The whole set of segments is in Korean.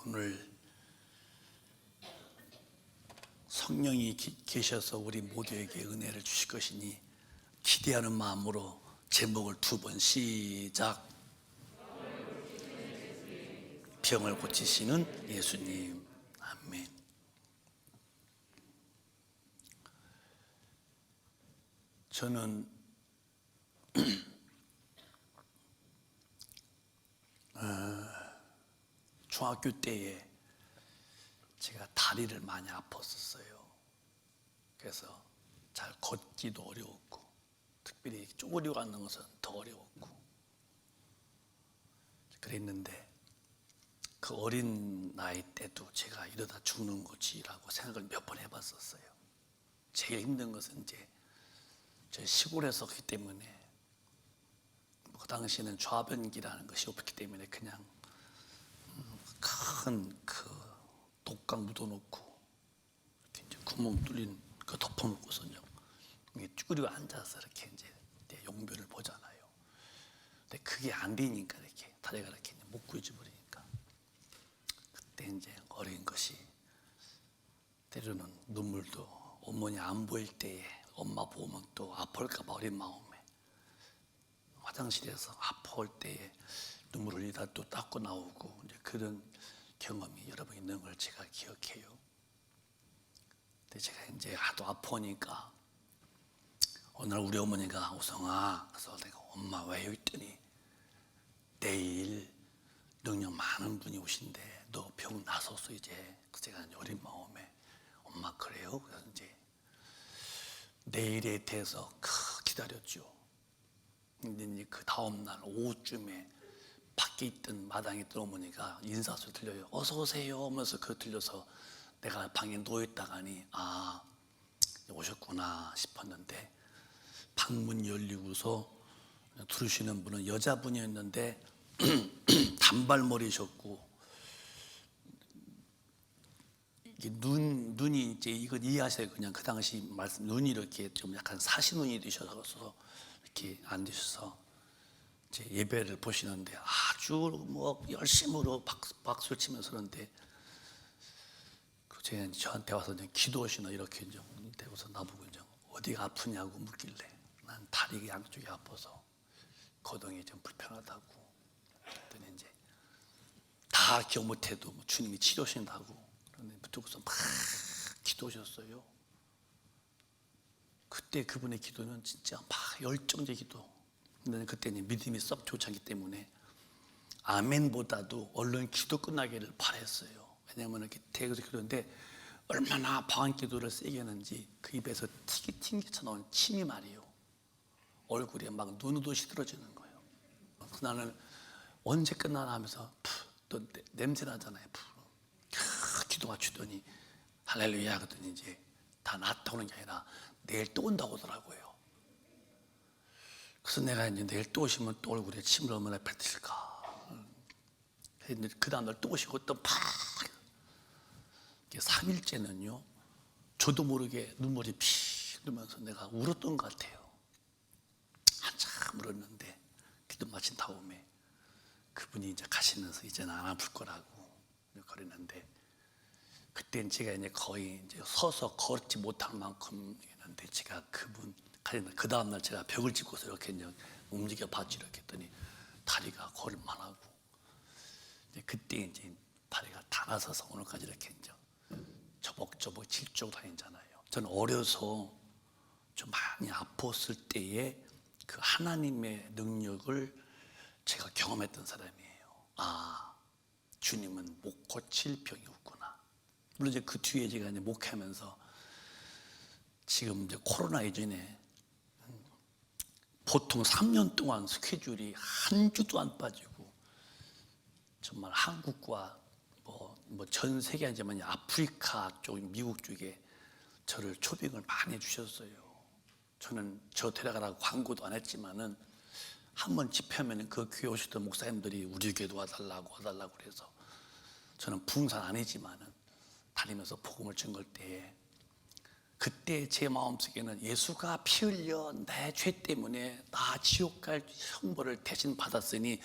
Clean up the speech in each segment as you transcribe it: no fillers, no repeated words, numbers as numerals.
오늘 성령이 계셔서 우리 모두에게 은혜를 주실 것이니 기대하는 마음으로 제목을 2번 시작. 병을 고치시는 예수님. 아멘. 저는 중학교 때에 제가 다리를 많이 아팠었어요. 그래서 잘 걷기도 어려웠고, 특별히 쪼그려 앉는 것은 더 어려웠고 그랬는데, 그 어린 나이 때도 제가 이러다 죽는 거지라고 생각을 몇 번 해봤었어요. 제일 힘든 것은 이제 저 시골에서 그렇기 때문에 그 당시에는 좌변기라는 것이 없기 때문에 그냥 큰 그 독강 묻어놓고 이렇게 이제 구멍 뚫린 그 덮어놓고서요, 이게 쭈그리고 앉아서 이렇게 이제 내 용변을 보잖아요. 근데 그게 안 되니까 이렇게 다리가 이렇게 못 구해져 버리니까, 그때 이제 어린 것이 때로는 눈물도 어머니 안 보일 때에 엄마 보면 또 아플까봐 어린 마음에 화장실에서 아파올 때에 눈물을 흘리다 또 닦고 나오고, 이제 그런 경험이 여러 번 있는 걸 제가 기억해요. 근데 제가 이제 하도 아프니까 어느 날 우리 어머니가 우성아, 그래서 내가 엄마 왜요 했더니 내일 능력 많은 분이 오신대, 너 병 나섰어 이제. 그래서 제가 어린 마음에 엄마 그래요? 그래서 이제 내일에 대해서 기다렸죠. 근데 이제 그 다음 날 오후쯤에 밖에 있던 마당에 있던 어머니가 인사소리 들려요. 어서 오세요 하면서 그거 들려서 내가 방에 누워있다가니 아, 오셨구나 싶었는데, 방문 열리고서 들으시는 분은 여자분이었는데 단발머리셨고, 이게 눈이 이제 이건 이해하셔야 그냥 그 당시 말씀, 눈이 이렇게 좀 약간 사시눈이 되셔서 이렇게 앉으셔서 이제 예배를 보시는데 아주 뭐 열심으로 박수를 치면서 그러는데, 저한테 와서 이제 기도하시나 이렇게 이제 대고서 나보고 이제 어디가 아프냐고 묻길래 난 다리가 양쪽이 아파서 거동이 좀 불편하다고. 그랬더니 이제 다 기억 못해도 뭐 주님이 치료하신다고. 그런데 붙들고서 막 기도하셨어요. 그때 그분의 기도는 진짜 막 열정적 기도. 근데 그때는 믿음이 썩 좋지 않기 때문에 아멘보다도 얼른 기도 끝나기를 바랬어요. 왜냐하면 이렇게 대에서 기도인데 얼마나 방한 기도를 세게 했는지 그 입에서 튕기쳐 나온 침이 말이에요. 얼굴에 막 눈으로 시들어지는 거예요. 나는 언제 끝나나 하면서 또 냄새 나잖아요. 기도가 주더니 할렐루야 그러더니 이제 다 낫다 오는 게 아니라 내일 또 온다고 하더라고요. 그래서 내가 이제 내일 또 오시면 또 얼굴에 침을 얼마나 뱉으실까. 그 다음날 또 오시고 또 팍 3일째는요 저도 모르게 눈물이 피 흐르면서 내가 울었던 것 같아요. 한참 울었는데 기도 마친 다음에 그분이 이제 가시면서 이제는 안 아플 거라고 그랬는데, 그때는 제가 이제 거의 이제 서서 걷지 못할 만큼 했는데, 제가 그분 그 다음날 제가 벽을 짚고서 이렇게 이제 움직여 봤지. 이렇게 했더니 다리가 걸을만하고, 그때 이제 다리가 다 나서서 오늘까지 이렇게 이제 저벅저벅 질주고 다니잖아요. 저는 어려서 좀 많이 아팠을 때에 그 하나님의 능력을 제가 경험했던 사람이에요. 아, 주님은 못 고칠 병이 없구나. 물론 이제 그 뒤에 제가 이제 목회하면서 지금 이제 코로나 이전에 보통 3년 동안 스케줄이 한 주도 안 빠지고 정말 한국과 뭐 전 세계 아니지만 아프리카 쪽, 미국 쪽에 저를 초빙을 많이 해주셨어요. 저는 저 데려가라고 광고도 안 했지만은 한번 집회하면 그 교회 오셨던 목사님들이 우리 교회도 와달라고 그래서 저는 부흥산 아니지만은 다니면서 복음을 전걸 때에 그때 제 마음속에는 예수가 피 흘려 내 죄 때문에 나 지옥 갈 형벌을 대신 받았으니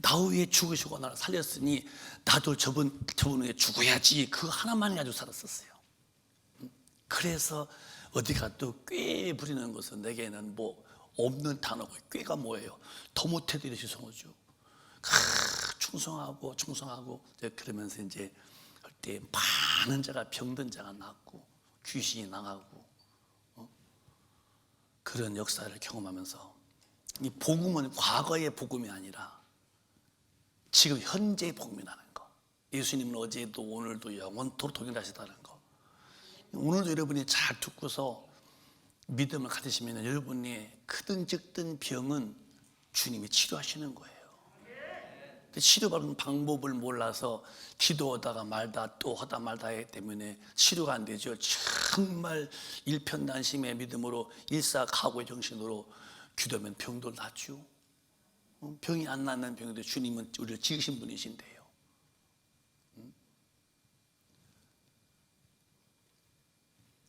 나 위해 죽으시고 나를 살렸으니 나도 저분 위해 죽어야지, 그거 하나만 가지고 살았었어요. 그래서 어디 가도 꾀 부리는 것은 내게는 뭐 없는 단어고, 꾀가 뭐예요? 더 못해도 이렇게 성하죠. 충성하고 그러면서 이제 그때 많은 자가 병든 자가 낫고 귀신이 나가고 그런 역사를 경험하면서, 이 복음은 과거의 복음이 아니라 지금 현재의 복음이라는 거. 예수님은 어제도 오늘도 영원토록 동일하시다는 거. 오늘도 여러분이 잘 듣고서 믿음을 가지시면 여러분이 크든 적든 병은 주님이 치료하시는 거예요. 치료받는 방법을 몰라서 기도하다가 말다 또 하다 말다 하기 때문에 치료가 안 되죠. 정말 일편단심의 믿음으로 일사각오의 정신으로 기도하면 병도 낫죠. 병이 안 낫는 병인데 주님은 우리를 지으신 분이신데요.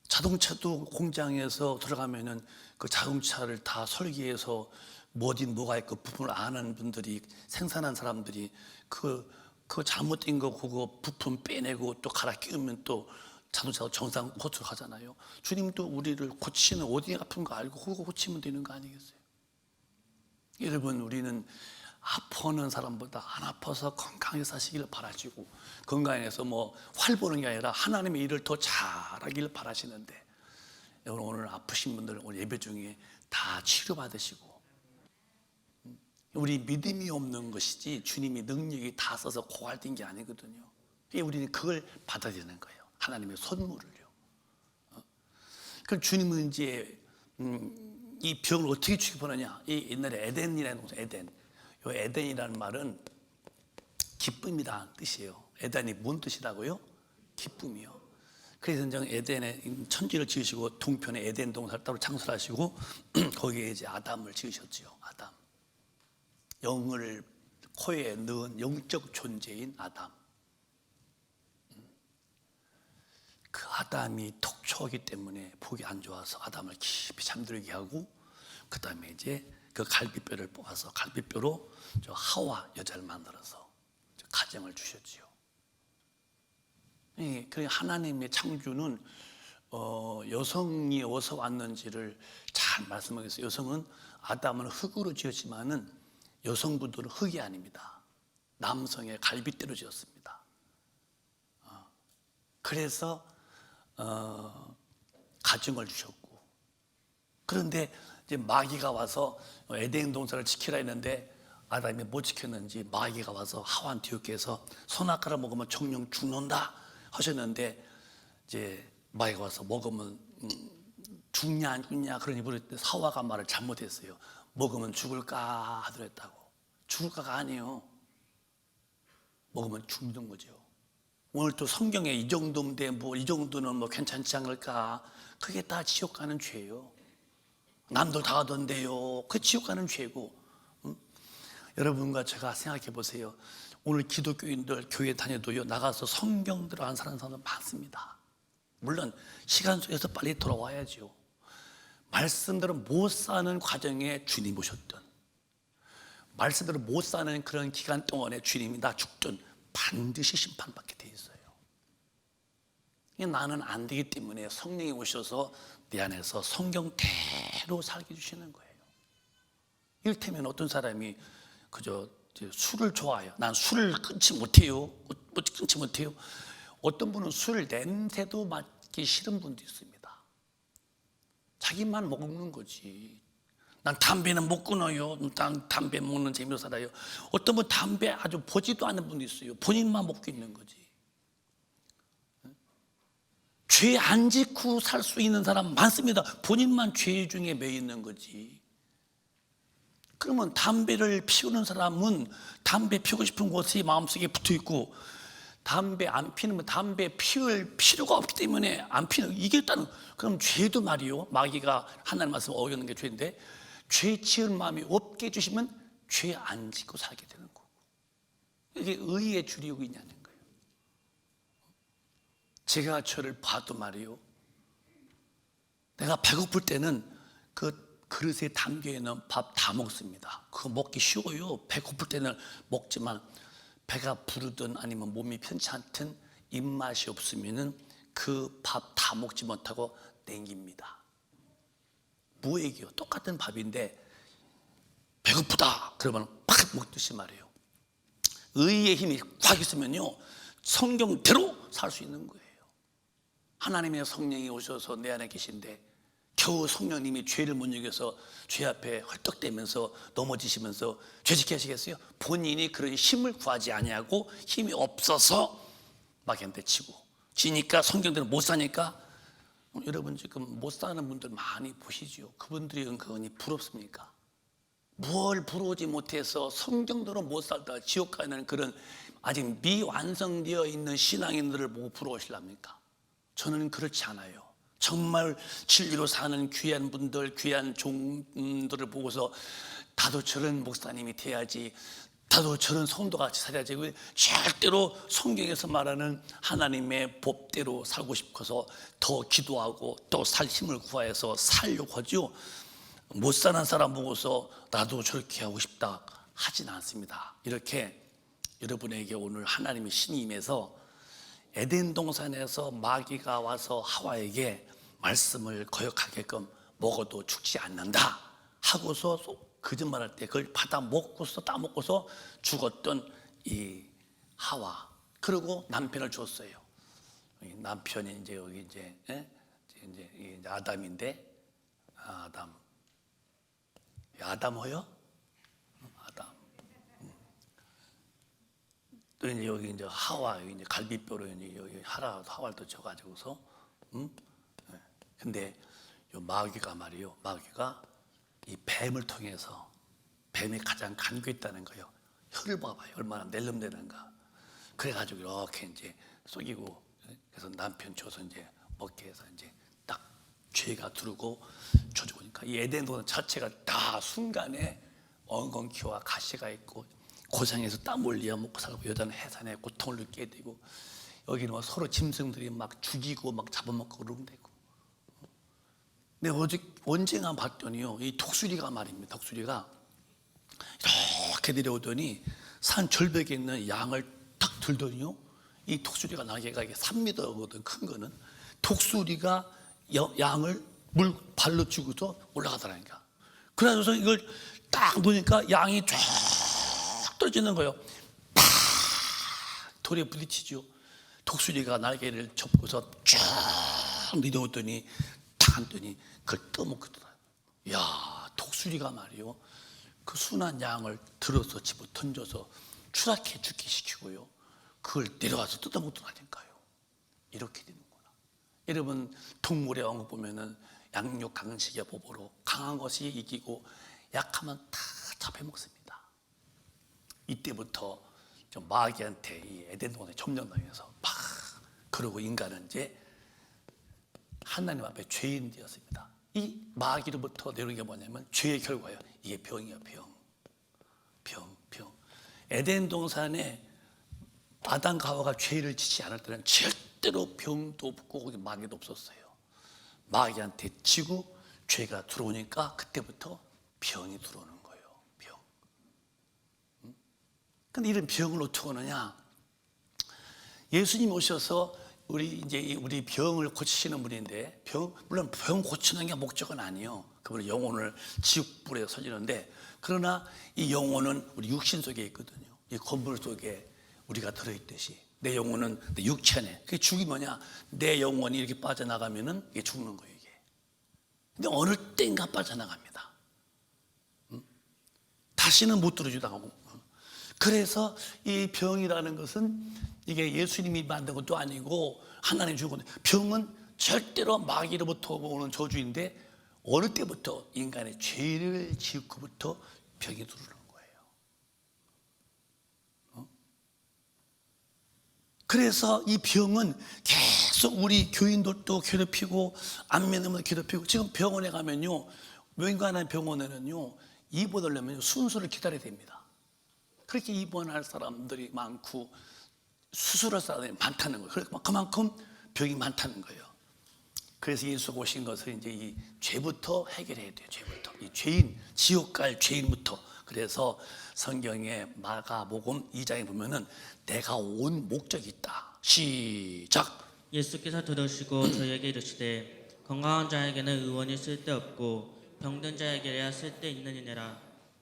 자동차도 공장에서 들어가면은 그 자동차를 다 설계해서 뭐든 뭐가 있고 부품을 아는 분들이, 생산한 사람들이 그 잘못된 거 그거 부품 빼내고 또 갈아 끼우면 또 자동차가 정상 호출을 하잖아요. 주님도 우리를 고치는, 어디에 아픈 거 알고 그거 고치면 되는 거 아니겠어요? 여러분, 우리는 아파하는 사람보다 안 아파서 건강하게 사시기를 바라시고, 건강해서 뭐 활보는 게 아니라 하나님의 일을 더 잘하기를 바라시는데, 여러분 오늘 아프신 분들 오늘 예배 중에 다 치료받으시고, 우리 믿음이 없는 것이지 주님이 능력이 다 써서 고갈된 게 아니거든요. 우리는 그걸 받아야 되는 거예요. 하나님의 선물을요. 그럼 주님은 이제 이 병을 어떻게 취급하느냐? 이 옛날에 에덴이라는 곳, 에덴. 이 에덴이라는 말은 기쁨이라는 뜻이에요. 에덴이 뭔 뜻이라고요? 기쁨이요. 그래서 이제 에덴에 천지를 지으시고 동편에 에덴 동산을 따로 창설하시고 거기에 이제 아담을 지으셨지요. 아담. 영을 코에 넣은 영적 존재인 아담. 그 아담이 톡초하기 때문에 복이 안 좋아서 아담을 깊이 잠들게 하고, 그 다음에 이제 그 갈비뼈를 뽑아서 갈비뼈로 저 하와 여자를 만들어서 가정을 주셨지요. 그 하나님의 창조는 여성이 어디서 왔는지를 잘 말씀하겠어요. 여성은, 아담은 흙으로 지었지만은 여성분들은 흙이 아닙니다. 남성의 갈비뼈로 지었습니다. 그래서 가정을 주셨고, 그런데 이제 마귀가 와서 에덴 동산을 지키라 했는데 아담이 못 지켰는지 마귀가 와서 하와한테 욕해서 선악과를 먹으면 정령 죽는다 하셨는데, 이제 마귀가 와서 먹으면 죽냐 안 죽냐 그러니 물었는데 하와가 말을 잘못했어요. 먹으면 죽을까 하더랬다고. 죽을까가 아니에요. 먹으면 죽는 거죠. 오늘 또 성경에 이 정도인데 뭐 이 정도는 뭐 괜찮지 않을까? 그게 다 지옥 가는 죄예요. 남들 다 하던데요. 그 지옥 가는 죄고. 여러분과 제가 생각해 보세요. 오늘 기독교인들 교회 다녀도요, 나가서 성경대로 안 사는 사람들 많습니다. 물론 시간 속에서 빨리 돌아와야죠. 말씀대로 못 사는 과정에 주님 오셨던, 말씀대로 못 사는 그런 기간 동안에 주님이 나 죽든 반드시 심판받게 돼 있어요. 나는 안 되기 때문에 성령이 오셔서 내 안에서 성경대로 살게 해주시는 거예요. 이를테면 어떤 사람이 그저 술을 좋아해요. 난 술을 끊지 못해요. 끊지 못해요. 어떤 분은 술 냄새도 맡기 싫은 분도 있습니다. 자기만 먹는 거지. 난 담배는 못 끊어요. 난 담배 먹는 재미로 살아요. 어떤 분 담배 아주 보지도 않는 분도 있어요. 본인만 먹고 있는 거지. 죄 안 짓고 살 수 있는 사람 많습니다. 본인만 죄 중에 매여 있는 거지. 그러면 담배를 피우는 사람은 담배 피우고 싶은 곳이 마음속에 붙어 있고, 담배 안 피우면 담배 피울 필요가 없기 때문에 안 피우는, 이게 일단은, 그럼 죄도 말이요, 마귀가 하나님 말씀 어기는 게 죄인데, 죄 지을 마음이 없게 해주시면 죄 안 짓고 살게 되는 거고, 이게 의의 주력이냐는 거예요. 제가 저를 봐도 말이요, 내가 배고플 때는 그 그릇에 담겨있는 밥 다 먹습니다. 그거 먹기 쉬워요. 배고플 때는 먹지만 배가 부르든 아니면 몸이 편치 않든 입맛이 없으면은 그 밥 다 먹지 못하고 땡깁니다. 무액이요. 똑같은 밥인데 배고프다 그러면 팍 먹듯이 말이에요. 의의 힘이 꽉 있으면요 성경대로 살 수 있는 거예요. 하나님의 성령이 오셔서 내 안에 계신데 겨우 성령님이 죄를 못 이겨서 죄 앞에 헐떡대면서 넘어지시면서 죄짓게 하시겠어요? 본인이 그런 힘을 구하지 아니하고 힘이 없어서 마귀한테 치고 지니까 성경대로 못 사니까 여러분 지금 못 사는 분들 많이 보시죠. 그분들이 은근히 부럽습니까? 뭘 부러우지 못해서 성경대로 못 살다 지옥 가는 그런 아직 미완성되어 있는 신앙인들을 보고 부러우시랍니까? 저는 그렇지 않아요. 정말 진리로 사는 귀한 분들, 귀한 종들을 보고서 나도 저런 목사님이 돼야지, 나도 저런 성도같이 살아야지. 절대로 성경에서 말하는 하나님의 법대로 살고 싶어서 더 기도하고 또 살 힘을 구하여서 살려고 하죠. 못 사는 사람 보고서 나도 저렇게 하고 싶다 하진 않습니다. 이렇게 여러분에게 오늘 하나님의 신이 임해서 에덴 동산에서 마귀가 와서 하와에게 말씀을 거역하게끔 먹어도 죽지 않는다 하고서 거짓말할 때 그걸 받아 먹고서 따먹고서 죽었던 이 하와, 그리고 남편을 줬어요. 남편이 이제 여기 이제 아담인데 아담어요? 아담. 또 이제 여기 이제 하와, 여기 이제 갈비뼈로 이제 여기 하와를 또 져가지고서, 근데 요 마귀가 말이요, 마귀가 이 뱀을 통해서 뱀이 가장 간교했다는 거예요. 혀를 봐봐요, 얼마나 낼름대는가. 그래가지고 이렇게 이제 속이고, 그래서 남편 줘서 이제 먹게 해서 이제 딱 죄가 두르고 쳐죽으니까 이 에덴 동산 자체가 다 순간에 엉겅퀴와 가시가 있고 고생해서 땀 흘려 먹고 살고 여자는 해산에 고통을 느끼게 되고 여기는 뭐 서로 짐승들이 막 죽이고 막 잡아먹고 그러면 되고. 근데 어제 언젠가 봤더니요, 이 독수리가 말입니다. 독수리가 이렇게 내려오더니 산 절벽에 있는 양을 딱 들더니요, 이 독수리가 날개가 이게 3m거든, 큰 거는. 독수리가 양을 발로 쥐고서 올라가더라니까. 그래서 이걸 딱 놓으니까 양이 쫙 떨어지는 거예요. 팍! 돌에 부딪히죠. 독수리가 날개를 접고서 쫙 내려오더니 탁 앉더니 그걸 떠먹더라고요. 야, 독수리가 말이요, 그 순한 양을 들어서 집어 던져서 추락해 죽게 시키고요, 그걸 내려와서 뜯어먹더라니까요. 이렇게 되는구나. 여러분, 동물의 왕국 보면은 양육 강식의 법으로 강한 것이 이기고 약하면 다 잡혀먹습니다. 이때부터 좀 마귀한테 이 에덴 동산에 점령당해서 막, 그러고 인간은 이제 하나님 앞에 죄인 되었습니다. 이 마귀로부터 내려온 게 뭐냐면 죄의 결과예요. 이게 병이에요. 병. 에덴 동산에 아담과 하와가 죄를 짓지 않을 때는 절대로 병도 없고 거기 마귀도 없었어요. 마귀한테 지고 죄가 들어오니까 그때부터 병이 들어오는 거예요. 병. 근데 이런 병을 어떻게 하느냐? 예수님이 오셔서 우리 병을 고치시는 분인데, 물론 병 고치는 게 목적은 아니에요. 그분의 영혼을 지옥불에 살리는데, 그러나 이 영혼은 우리 육신 속에 있거든요. 이 건물 속에 우리가 들어있듯이 내 영혼은 내 육체 안에. 그게 죽이 뭐냐? 내 영혼이 이렇게 빠져나가면은 이게 죽는 거예요, 이게. 근데 어느 때인가 빠져나갑니다. 다시는 못 들어주다 하고. 그래서 이 병이라는 것은 이게 예수님이 만든 것도 아니고 하나님 주고, 병은 절대로 마귀로부터 오는 저주인데 어느 때부터 인간의 죄를 지었고부터 병이 들어오는 거예요. 그래서 이 병은 계속 우리 교인들도 괴롭히고 안 믿는 분도 괴롭히고, 지금 병원에 가면요, 웬간한 병원에는요, 입원하려면 순서를 기다려야 됩니다. 그렇게 입원할 사람들이 많고 수술할 사람들이 많다는 거예요. 그만큼 병이 많다는 거예요. 그래서 예수가 오신 것은 이제 이 죄부터 해결해야 돼요. 죄부터. 이 죄인, 지옥 갈 죄인부터. 그래서 성경의 마가복음 2장에 보면은 내가 온 목적이 있다. 시작. 예수께서 들으시고 저희에게 이르시되 건강한 자에게는 의원이 쓸데없고 병든 자에게야 쓸데있느니라.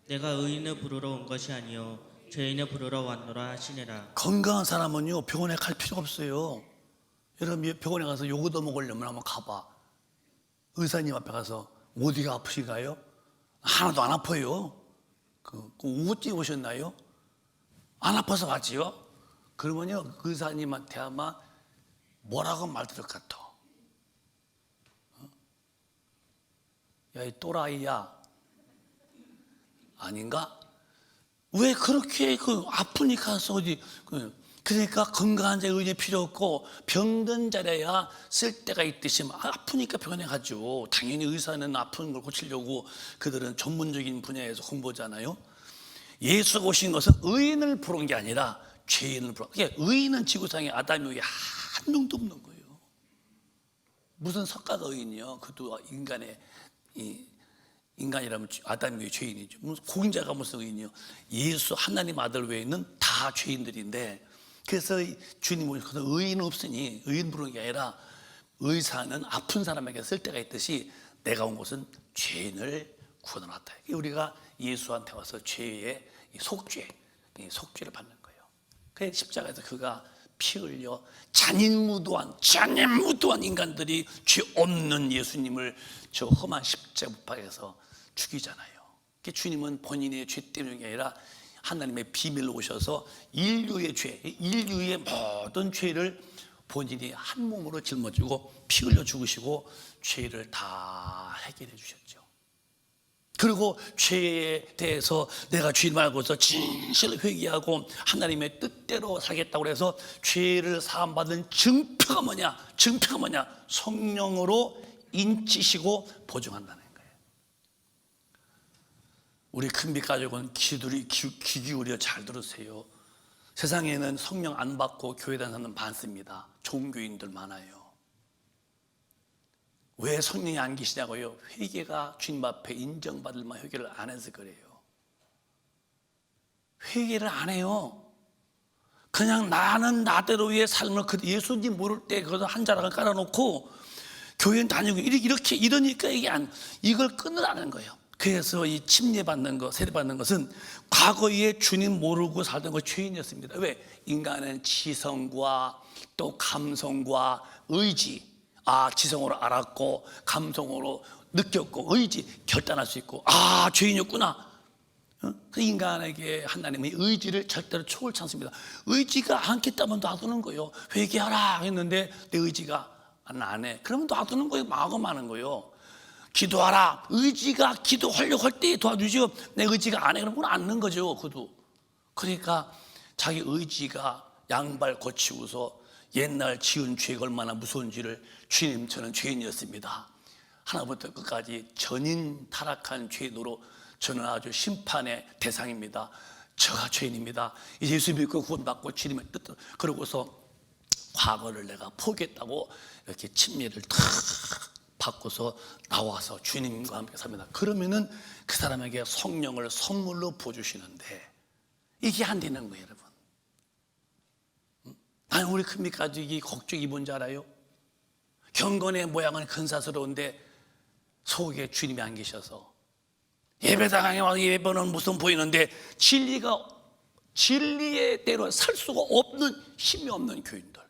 내가 의인을 부르러 온 것이 아니요 죄인을 부르러 왔노라 하시니라. 건강한 사람은요 병원에 갈 필요가 없어요. 여러분 병원에 가서 요거 더 먹으려면 한번 가봐. 의사님 앞에 가서 어디가 아프신가요? 하나도 안 아파요. 어찌 오셨나요? 안 아파서 왔지요. 그러면요 의사님한테 아마 뭐라고 말 들을 것 같아. 야, 이 또라이야. 아닌가? 왜 그렇게 아프니까 가서 어디 그러니까 건강한 자의 의원이 필요 없고 병든 자라야 쓸 데가 있듯이 아프니까 병원에 가죠. 당연히 의사는 아픈 걸 고치려고 그들은 전문적인 분야에서 공부하잖아요. 예수가 오신 것은 의인을 부른 게 아니라 죄인을 부른. 그러니까 의인은 지구상에 아담 이후에 한 명도 없는 거예요. 무슨 석가가 의인이요? 그것도 인간이라면 아담 이후에 죄인이죠. 무슨 공자가 무슨 의인이요? 예수 하나님 아들 외에는 다 죄인들인데, 그래서 주님 오셔서 의인은 없으니 의인 부르는 게 아니라 의사는 아픈 사람에게 쓸 데가 있듯이 내가 온 곳은 죄인을 구원하러 왔다. 우리가 예수한테 와서 죄의 속죄를 받는 거예요. 그래서 십자가에서 그가 피 흘려 잔인무도한 인간들이 죄 없는 예수님을 저 험한 십자가 못 박아서 죽이잖아요. 주님은 본인의 죄 때문이 아니라 하나님의 비밀로 오셔서 인류의 모든 죄를 본인이 한 몸으로 짊어지고 피 흘려 죽으시고 죄를 다 해결해 주셨죠. 그리고 죄에 대해서 내가 주님 알고서 진실로 회개하고 하나님의 뜻대로 살겠다고 해서 죄를 사함받은 증표가 뭐냐? 성령으로 인치시고 보증한다는 거예요. 우리 큰빛 가족은 귀 기울여 잘 들으세요. 세상에는 성령 안 받고 교회 다니는 사람 많습니다. 종교인들 많아요. 왜 성령이 안 계시냐고요? 회개가 주님 앞에 인정받을 만한 회개를 안 해서 그래요. 회개를 안 해요. 그냥 나는 나대로의 삶을 예수님 모를 때 그것을 한 자락을 깔아놓고 교회 다니고 이러니까 이걸 끊으라는 거예요. 그래서 이 침례받는 것, 세례받는 것은 과거에 주님 모르고 살던 것 죄인이었습니다. 왜? 인간은 지성과 또 감성과 의지, 지성으로 알았고 감성으로 느꼈고 의지 결단할 수 있고 죄인이었구나. 그 인간에게 하나님의 의지를 절대로 초월치 않습니다. 의지가 않겠다면 놔두는 거예요. 회개하라 했는데 내 의지가 안 해. 그러면 놔두는 거예요. 마감하는 거예요. 기도하라. 의지가 기도하려고 할 때 도와주죠. 내 의지가 안 해. 그러면 않는 거죠. 그도. 그러니까 자기 의지가 양발 고치고서 옛날 지은 죄가 얼마나 무서운지를 주님 저는 죄인이었습니다. 하나부터 끝까지 전인 타락한 죄인으로 저는 아주 심판의 대상입니다. 저가 죄인입니다. 이제 예수 믿고 구원받고 주님의 뜻 그러고서 과거를 내가 포기했다고 이렇게 침례를 탁 받고서 나와서 주님과 함께 삽니다. 그러면은 그 사람에게 성령을 선물로 부어주시는데 이게 안 되는 거예요, 여러분. 나는 우리 큰빛 가족이 걱정이 뭔지 알아요? 경건의 모양은 근사스러운데 속에 주님이 안 계셔서 예배당에 와서 예배는 무슨 보이는데 진리의 대로 살 수가 없는 힘이 없는 교인들.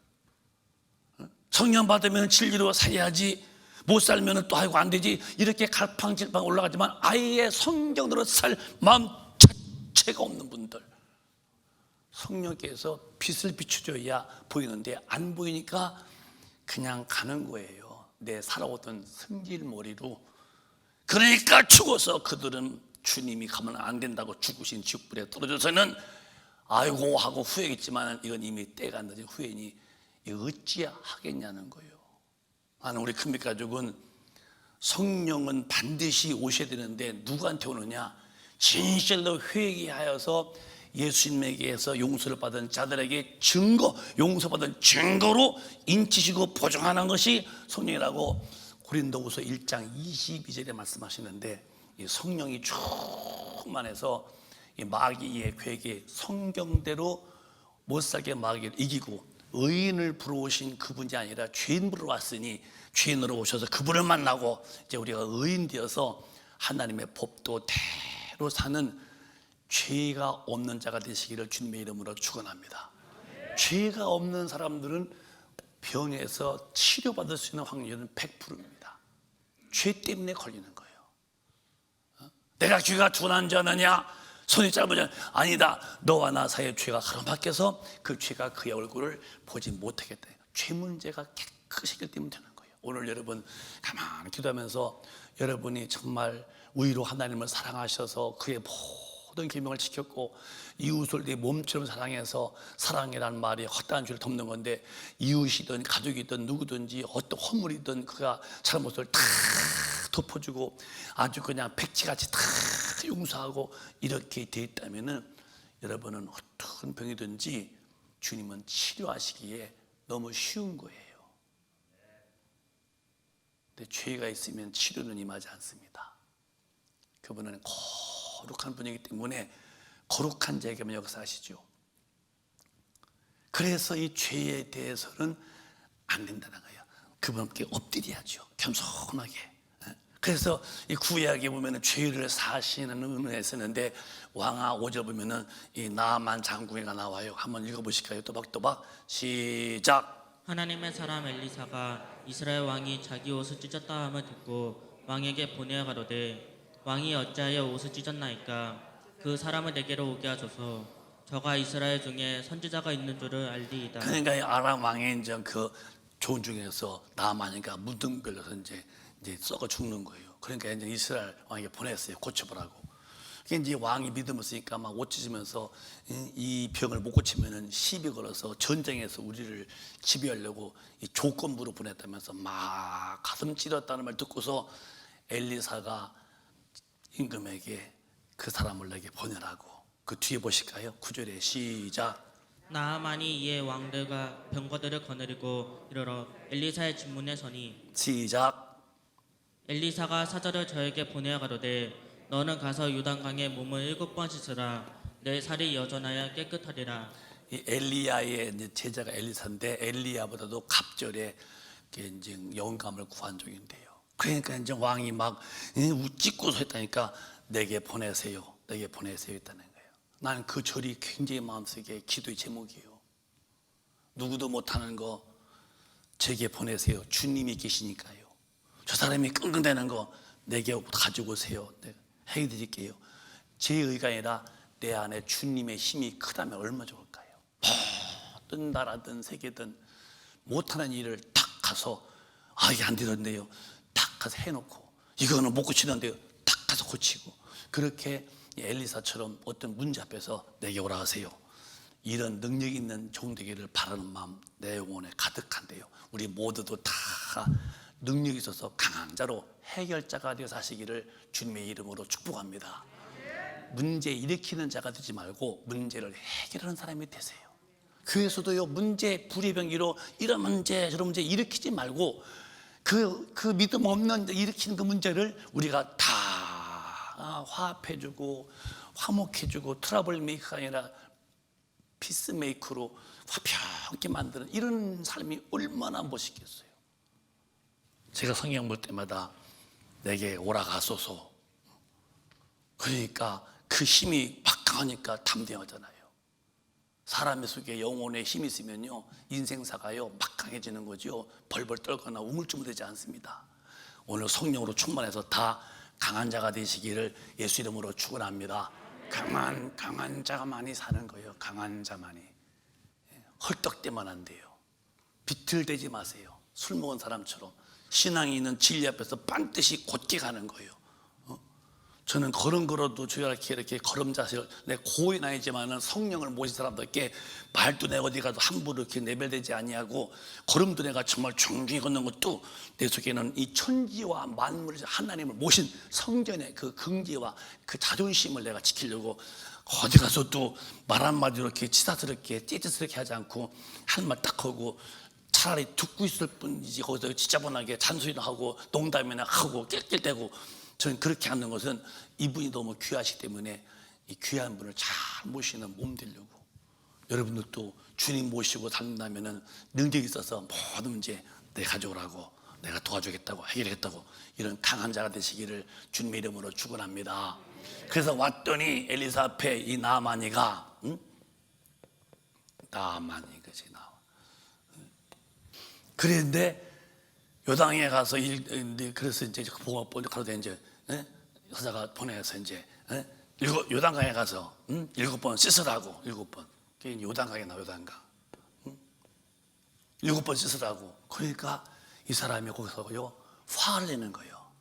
성령 받으면 진리로 살아야지 못 살면 또 안 되지 이렇게 갈팡질팡 올라가지만 아예 성경대로 살 마음 자체가 없는 분들. 성령께서 빛을 비춰줘야 보이는데 안 보이니까 그냥 가는 거예요. 내 살아오던 승질머리로. 그러니까 죽어서 그들은 주님이 가면 안 된다고 죽으신 지옥불에 떨어져서는 아이고 하고 후회했지만 이건 이미 때가 늦은 후회니 어찌하겠냐는 거예요. 나는 우리 큰빛 가족은 성령은 반드시 오셔야 되는데 누구한테 오느냐? 진실로 회개하여서 예수님에게서 용서를 받은 자들에게 용서받은 증거로 인치시고 보증하는 것이 성령이라고 고린도후서 1장 22절에 말씀하시는데 이 성령이 충만해서 이 마귀의 괴계 성경대로 못 살게 마귀를 이기고 의인을 부러우신 그분이 아니라 죄인 부러 왔으니 죄인으로 오셔서 그분을 만나고 이제 우리가 의인 되어서 하나님의 법도 대로 사는 죄가 없는 자가 되시기를 주님의 이름으로 축원합니다. 죄가 없는 사람들은 병에서 치료받을 수 있는 확률은 100%입니다. 죄 때문에 걸리는 거예요. 내가 죄가 둔한지 않느냐? 손이 짧으냐? 아니다. 너와 나 사이의 죄가 가로막혀서 그 죄가 그의 얼굴을 보지 못하겠다. 죄 문제가 깨끗하기 때문에 되는 거예요. 오늘 여러분 가만히 기도하면서 여러분이 정말 의로 하나님을 사랑하셔서 그의 모든 계명을 지켰고 이웃을 내 몸처럼 사랑해서 사랑이라는 말이 헛다한 죄를 덮는 건데 이웃이든 가족이든 누구든지 어떤 허물이든 그가 잘못을 다 덮어주고 아주 그냥 백지같이 다 용서하고 이렇게 돼 있다면은 여러분은 어떤 병이든지 주님은 치료하시기에 너무 쉬운 거예요. 근데 죄가 있으면 치료는 임하지 않습니다. 그분은 거룩한 분이기 때문에 거룩한 자에게만 역사하시죠. 그래서 이 죄에 대해서는 안 된다는 거예요. 그분께 엎드려야죠. 겸손하게. 그래서 이 구약에 보면은 죄를 사하시는 은혜에 쓰는데 왕하 5절 보면은 이 나만 장군이가 나와요. 한번 읽어보실까요? 또박또박 시작. 하나님의 사람 엘리사가 이스라엘 왕이 자기 옷을 찢었다 함을 듣고 왕에게 보내어 가로되 왕이 어찌하여 옷을 찢었나이까? 그 사람을 내게로 오게 하소서. 저가 이스라엘 중에 선지자가 있는 줄을 알리이다. 그러니까 이 아람 왕의 이제 그 종 중에서 나만이가 무등별로서 이제 썩어 죽는 거예요. 그러니까 이제 이스라엘 왕에게 보냈어요. 고쳐보라고. 그게 이제 왕이 믿음을 쓰니까 막 옷 찢으면서 이 병을 못 고치면은 시비 걸어서 전쟁에서 우리를 지배하려고 이 조건부로 보냈다면서 막 가슴 찢었다는 말 듣고서 엘리사가 임금에게 그 사람을 내게 보내라고. 그 뒤에 보실까요? 9절에 시작. 나하만이 이에 왕들과 병거들을 거느리고 이르러 엘리사의 집문에 서니 시작. 엘리사가 사절을 저에게 보내어 가로되 너는 가서 요단강에 몸을 7번 씻으라. 내 살이 여전하여 깨끗하리라. 이 엘리야의 이제 제자가 엘리사인데 엘리야보다도 갑절에 이제 영감을 구한 종인데요. 그러니까 이제 왕이 막 찢고서 했다니까 내게 보내세요. 내게 보내세요 했다는 거예요. 나는 그 절이 굉장히 마음속에 기도의 제목이에요. 누구도 못하는 거 제게 보내세요. 주님이 계시니까요. 저 사람이 끙끙대는 거 내게 가지고 오세요. 내가 해드릴게요. 제 의가 아니라 내 안에 주님의 힘이 크다면 얼마나 좋을까요? 모든 나라든 세계든 못하는 일을 탁 가서 이게 안 되던데요. 탁 가서 해놓고 이거는 못 고치는데요. 탁 가서 고치고 그렇게 엘리사처럼 어떤 문제 앞에서 내게 오라 하세요. 이런 능력 있는 종 되기를 바라는 마음 내 영혼에 가득한데요. 우리 모두도 다 능력이 있어서 강한 자로 해결자가 되어 사시기를 주님의 이름으로 축복합니다. 문제 일으키는 자가 되지 말고 문제를 해결하는 사람이 되세요. 교회에서도요 문제 불의병기로 이런 문제 저런 문제 일으키지 말고 그 믿음 없는 일으키는 그 문제를 우리가 다 화합해주고 화목해주고 트러블 메이커가 아니라 피스메이커로 화평하게 만드는 이런 삶이 얼마나 멋있겠어요. 제가 성경 볼 때마다 내게 오라가소서. 그러니까 그 힘이 막강하니까 담대하잖아요. 사람의 속에 영혼의 힘이 있으면요 인생사가요 막강해지는 거죠. 벌벌 떨거나 우물쭈물되지 않습니다. 오늘 성령으로 충만해서 다 강한 자가 되시기를 예수 이름으로 축원합니다. 강한 자가 많이 사는 거예요. 강한 자만이. 헐떡대면 안 돼요. 비틀대지 마세요. 술 먹은 사람처럼 신앙이 있는 진리 앞에서 반드시 곧게 가는 거예요. 저는 걸어도 이렇게 걸음자세를 내 고이 나이지만은 성령을 모신 사람들께 말도 내 어디 가도 함부로 이렇게 내벨되지 아니하고 걸음도 내가 정말 정중히 걷는 것도 내 속에는 이 천지와 만물 하나님을 모신 성전의 그 긍지와 그 자존심을 내가 지키려고 어디 가서도 말 한마디로 이렇게 치사스럽게 찌릿스럽게 하지 않고 할 말 딱 하고 차라리 듣고 있을 뿐이지 거기서 지저분하게 잔소리나 하고 농담이나 하고 낄낄대고, 저는 그렇게 하는 것은 이분이 너무 귀하시기 때문에 이 귀한 분을 잘 모시는 몸 되려고. 여러분들도 주님 모시고 산다면은 능력이 있어서 모든 문제 내 가져오라고, 내가 도와주겠다고, 해결하겠다고, 이런 강한 자가 되시기를 주님의 이름으로 축원합니다. 그래서 왔더니 엘리사 앞에 이 나아만이가, 나아만이 그지 나와. 그런데 요당에 가서 그래서 이제 보고 그러다 이제 사자가 보내서 이제 요단강에 가서 7번 씻으라고. 7번. 그게 요단강에 나와. 요단강 7번 씻으라고. 그러니까 이 사람이 거기서요 화를 내는 거예요.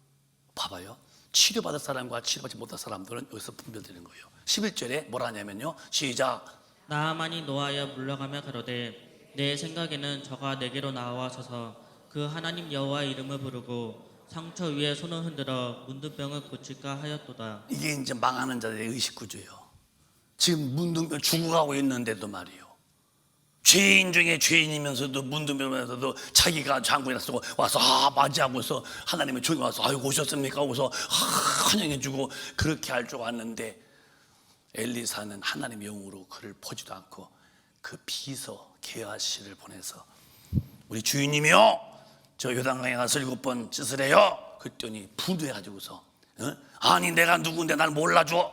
봐봐요. 치료받을 사람과 치료받지 못할 사람들은 여기서 분별되는 거예요. 11절에 뭐라 하냐면요, 시작. 나아만이 노하여 물러가며 가로되 내 생각에는 저가 내게로 나와서서 그 하나님 여호와 이름을 부르고 상처 위에 손을 흔들어 문둥병을 고칠까 하였도다. 이게 이제 망하는 자들의 의식구조예요. 지금 문둥병 죽어가고 있는데도 말이에요, 죄인 중에 죄인이면서도 문둥병이면서도 자기가 장군이라서 와서 맞이하고서 하나님의 종이 와서 아이고 오셨습니까 하고서 환영해주고 그렇게 할 줄 알았는데, 엘리사는 하나님의 영으로 그를 보지도 않고 그 비서 게하시를 보내서 우리 주인님이요, 저 요단강에 가서 7번 씻으래요. 그랬더니 분노해가지고서 아니 내가 누군데 날 몰라줘.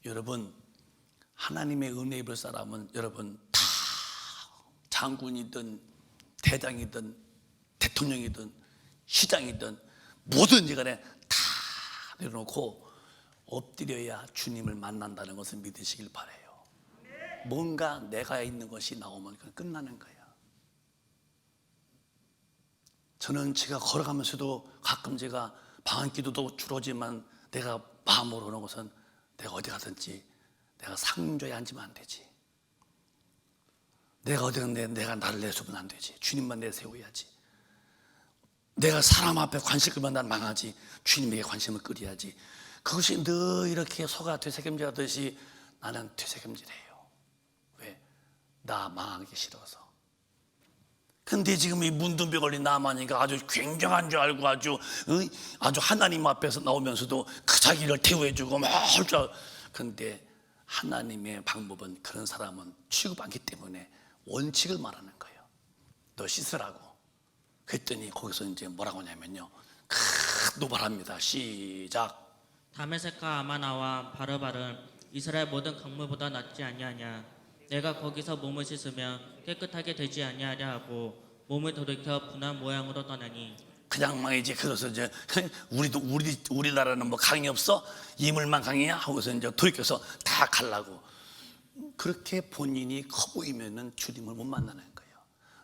여러분, 하나님의 은혜 입을 사람은 여러분 다 장군이든 대장이든 대통령이든 시장이든 뭐든지 간에 다 내려놓고 엎드려야 주님을 만난다는 것을 믿으시길 바라요. 뭔가 내가 있는 것이 나오면 그건 끝나는 거예요. 저는 제가 걸어가면서도 가끔 제가 방한 기도도 주로지만 내가 마음으로 오는 것은 내가 어디 가든지 내가 상조에 앉으면 안 되지. 내가 어디 가든지 내가 나를 내세우면 안 되지. 주님만 내세워야지. 내가 사람 앞에 관심 끌면 난 망하지. 주님에게 관심을 끌어야지. 그것이 늘 이렇게 소가 되새김질하듯이 나는 되새김질해요. 왜? 나 망하기 싫어서. 근데 지금 이 문둥병 걸린 나만이가 아주 굉장한 줄 알고 아주 하나님 앞에서 나오면서도 그 자기를 대우해주고 막 할 줄. 그런데 하나님의 방법은 그런 사람은 취급 않기 때문에 원칙을 말하는 거예요. 너 씻으라고. 그랬더니 거기서 이제 뭐라고 하냐면요, 노발합니다. 시작. 다메섹과 아마나와 바르바른 이스라엘 모든 강물보다 낫지 아니하냐. 내가 거기서 몸을 씻으면 깨끗하게 되지 아니하랴 하고 몸을 돌이켜 분한 모양으로 떠나니. 그냥 막 이제 그래서 이제 우리나라는 뭐 강이 없어? 이물만 강이야? 하고서 이제 돌이켜서 다 가려고. 그렇게 본인이 커 보이면은 주님을 못 만나는 거예요.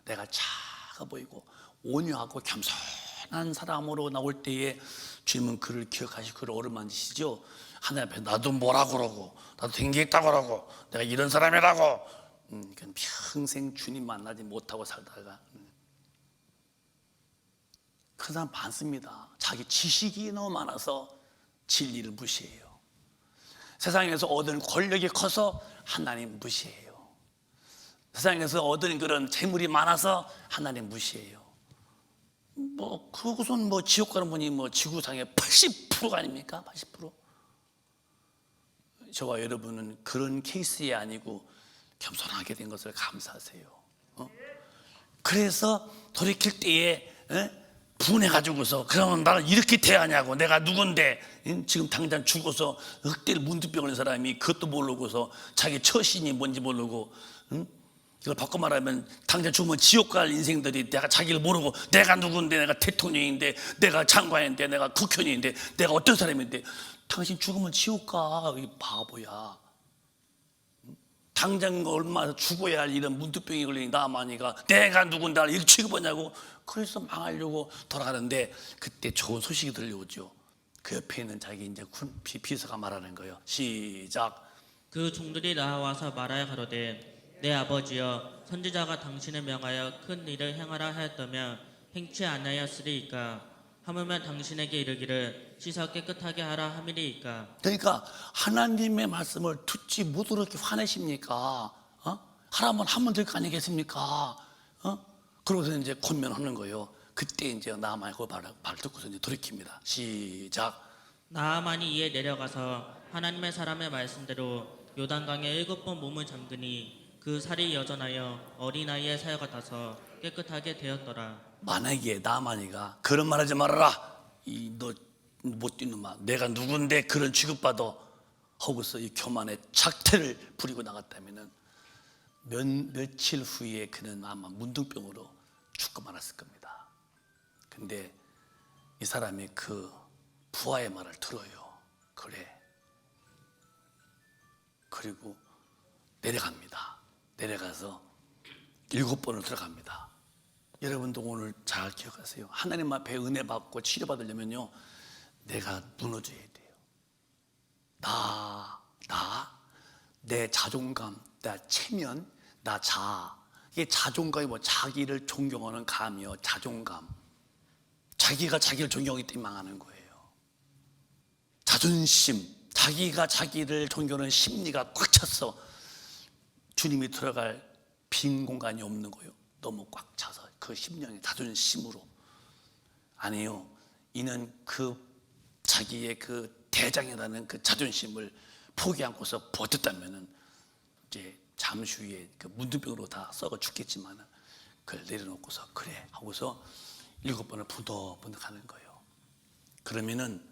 내가 작아 보이고 온유하고 겸손한 사람으로 나올 때에 주님은 그를 기억하시고 그를 어루만지시죠. 하나님 앞에 나도 뭐라고 그러고 나도 댕기겠다고 그러고 내가 이런 사람이라고. 평생 주님 만나지 못하고 살다가 그 사람 많습니다. 자기 지식이 너무 많아서 진리를 무시해요. 세상에서 얻은 권력이 커서 하나님 무시해요. 세상에서 얻은 그런 재물이 많아서 하나님 무시해요. 뭐 그것은 뭐 지옥 가는 분이 뭐 지구상의 80%가 아닙니까? 80%. 저와 여러분은 그런 케이스에 아니고 겸손하게 된 것을 감사하세요. 그래서 돌이킬 때에 분해가지고서 그러면 나를 이렇게 대하냐고, 내가 누군데 지금 당장 죽어서 흑대를 문둥병 걸린 사람이 그것도 모르고서 자기 처신이 뭔지 모르고, 이걸 바꿔 말하면 당장 죽으면 지옥 갈 인생들이 내가 자기를 모르고 내가 누군데, 내가 대통령인데, 내가 장관인데, 내가 국회의원인데, 내가 어떤 사람인데, 당신 죽으면 지옥 가. 이 바보야. 당장 얼마 죽어야 할 이런 문둥병이 걸린 나만이가 내가 누군데 이렇게 취급하냐고. 그래서 망하려고 돌아가는데 그때 좋은 소식이 들려오죠. 그 옆에 있는 자기 이제 비서가 말하는 거예요. 시작. 그 종들이 나와서 말하여 가로되 내 아버지여, 선지자가 당신을 명하여 큰 일을 행하라 하였다면 행치 아니하였으리이까. 하물며 당신에게 이르기를 씻어 깨끗하게 하라 함이리이까. 그러니까 하나님의 말씀을 듣지 못하고 이렇게 화내십니까? 하라면 하면 될 거 아니겠습니까? 그러고서 이제 권면하는 거예요. 그때 이제 나아만이 그 말을 듣고서 이제 돌이킵니다. 시작. 나아만이 이에 내려가서 하나님의 사람의 말씀대로 요단강에 7번 몸을 잠그니 그 살이 여전하여 어린아이의 살 같아서 깨끗하게 되었더라. 만약에 나아만이가 그런 말하지 말아라, 이 너 못 뛰는 마, 내가 누군데 그런 취급받아 하고서 이 교만의 작태를 부리고 나갔다면은 며칠 후에 그는 아마 문둥병으로 죽고 말았을 겁니다. 근데 이 사람이 그 부하의 말을 들어요. 그래. 그리고 내려갑니다. 내려가서 7번을 들어갑니다. 여러분도 오늘 잘 기억하세요. 하나님 앞에 은혜 받고 치료받으려면요, 내가 무너져야 돼요. 내 자존감, 내 체면, 나 자아. 이게 자존감이 뭐 자기를 존경하는 감이요, 자존감. 자기가 자기를 존경하기 때문에 망하는 거예요. 자존심, 자기가 자기를 존경하는 심리가 꽉 찼어. 주님이 들어갈 빈 공간이 없는 거예요. 너무 꽉 차서 그 심령의 자존심으로. 아니요, 이는 그 자기의 그 대장이라는 그 자존심을 포기 않고서 버텼다면은 이제 잠시 후에 그 문둥병으로 다 썩어 죽겠지만 그걸 내려놓고서 그래 하고서 7번을 분덕분덕 하는 거예요. 그러면은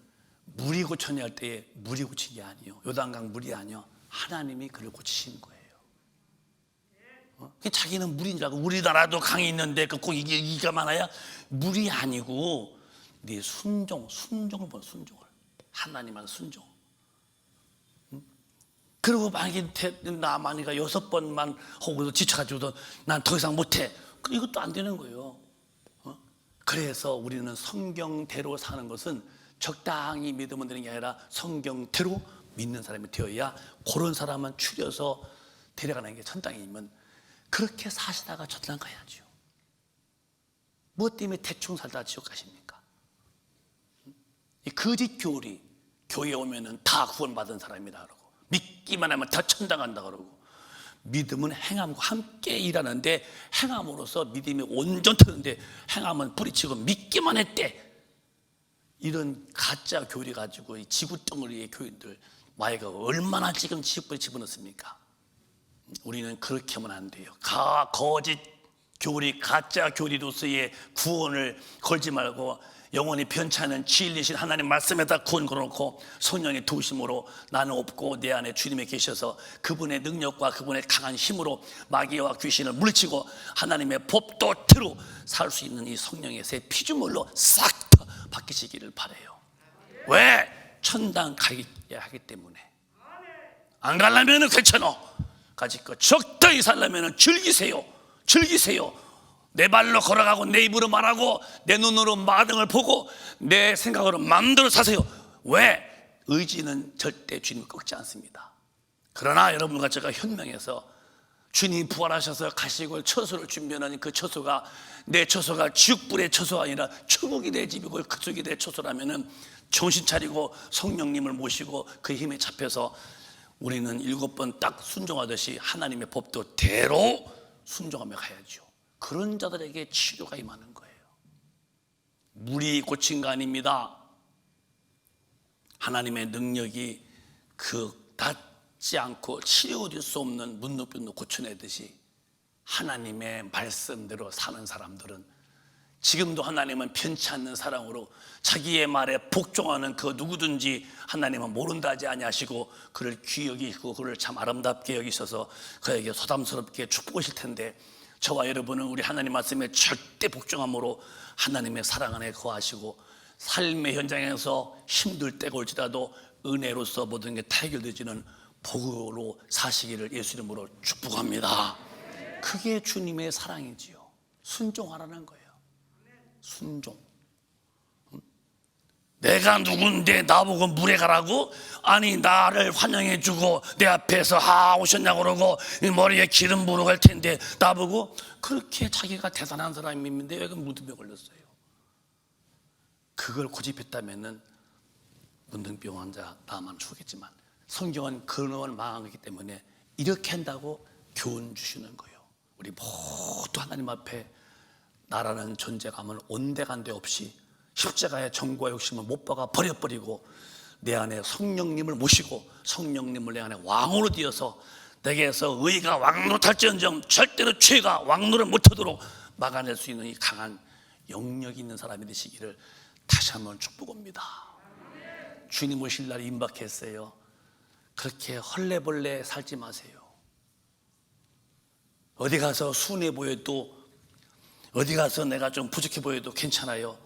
물이 고쳤냐 할 때에 물이 고친 게 아니에요. 요단강 물이 아니요, 하나님이 그를 고치신 거예요. 자기는 물인 줄 알고, 우리나라도 강이 있는데 꼭 이가 많아야 물이 아니고 네 순종을 봐. 순종을, 하나님한 순종. 그리고 만약에 나만이가 6번만 하고서 지쳐가지고도 난 더 이상 못해, 이것도 안 되는 거예요. 그래서 우리는 성경대로 사는 것은 적당히 믿으면 되는 게 아니라 성경대로 믿는 사람이 되어야, 그런 사람은 추려서 데려가는 게 천당이면 그렇게 사시다가 천당 가야죠. 뭐 때문에 대충 살다가 지옥 가십니까? 이 거짓 교리, 교회에 오면은 다 구원받은 사람이다 그러고, 믿기만 하면 다 천당 간다 그러고, 믿음은 행함과 함께 일하는데 행함으로써 믿음이 온전하는데 행함은 뿌리치고 믿기만 했대. 이런 가짜 교리 가지고 이 지구덩어리의 교인들 마이가 얼마나 지금 지옥불에 집어넣습니까? 우리는 그렇게 하면 안 돼요. 거짓 교리, 가짜 교리로서의 구원을 걸지 말고 영원히 변치않는 진리신 하나님 말씀에다 구원 걸어놓고 성령의 도우심으로 나는 없고 내 안에 주님이 계셔서 그분의 능력과 그분의 강한 힘으로 마귀와 귀신을 물리치고 하나님의 법도대로 살 수 있는 이 성령의 새 피조물로 싹 다 바뀌시기를 바라요. 왜? 천당 가야 하기 때문에. 안 가려면 괜찮아, 가지고 적당히 살려면 즐기세요. 내 발로 걸어가고 내 입으로 말하고 내 눈으로 마등을 보고 내 생각으로 마음대로 사세요. 왜? 의지는 절대 주님을 꺾지 않습니다. 그러나 여러분과 제가 현명해서 주님이 부활하셔서 가시고 처소를 준비하는 그 처소가, 내 처소가 지옥불의 처소가 아니라 천국이 내 집이고 그쪽이 내 처소라면은 정신 차리고 성령님을 모시고 그 힘에 잡혀서 우리는 7번 딱 순종하듯이 하나님의 법도대로 순종하며 가야죠. 그런 자들에게 치료가 임하는 거예요. 물이 고친 거 아닙니다. 하나님의 능력이 그 낫지 않고 치료될 수 없는 문둥병도 고쳐내듯이 하나님의 말씀대로 사는 사람들은 지금도 하나님은 편치 않는 사랑으로 자기의 말에 복종하는 그 누구든지 하나님은 모른다 하지 아니하시고 그를 귀히 여기시고 그를 참 아름답게 여기셔서 그에게 소담스럽게 축복하실 텐데, 저와 여러분은 우리 하나님 말씀에 절대 복종함으로 하나님의 사랑 안에 거하시고 삶의 현장에서 힘들 때가 올지라도 은혜로서 모든 게 타결되지는 복으로 사시기를 예수 이름으로 축복합니다. 그게 주님의 사랑이지요. 순종하라는 거예요. 순종. 내가 누군데 나보고 물에 가라고? 아니, 나를 환영해주고 내 앞에서 오셨냐고 그러고 머리에 기름 부어 갈 텐데 나보고 그렇게 자기가 대단한 사람인데 왜 문둥병 걸렸어요? 그걸 고집했다면은 문둥병 환자 나만 죽겠지만 성경은 그놈을 망하기 때문에 이렇게 한다고 교훈 주시는 거예요. 우리 모두 하나님 앞에 나라는 존재감을 온데간데 없이 십자가의 정과 욕심을 못 박아 버려버리고 내 안에 성령님을 모시고 성령님을 내 안에 왕으로 되어서 내게서 의가 왕노탈지언정 절대로 죄가 왕노를 못하도록 막아낼 수 있는 이 강한 영역이 있는 사람이 되시기를 다시 한번 축복합니다. 주님 오실 날이 임박했어요. 그렇게 헐레벌레 살지 마세요. 어디 가서 순해 보여도, 어디 가서 내가 좀 부족해 보여도 괜찮아요.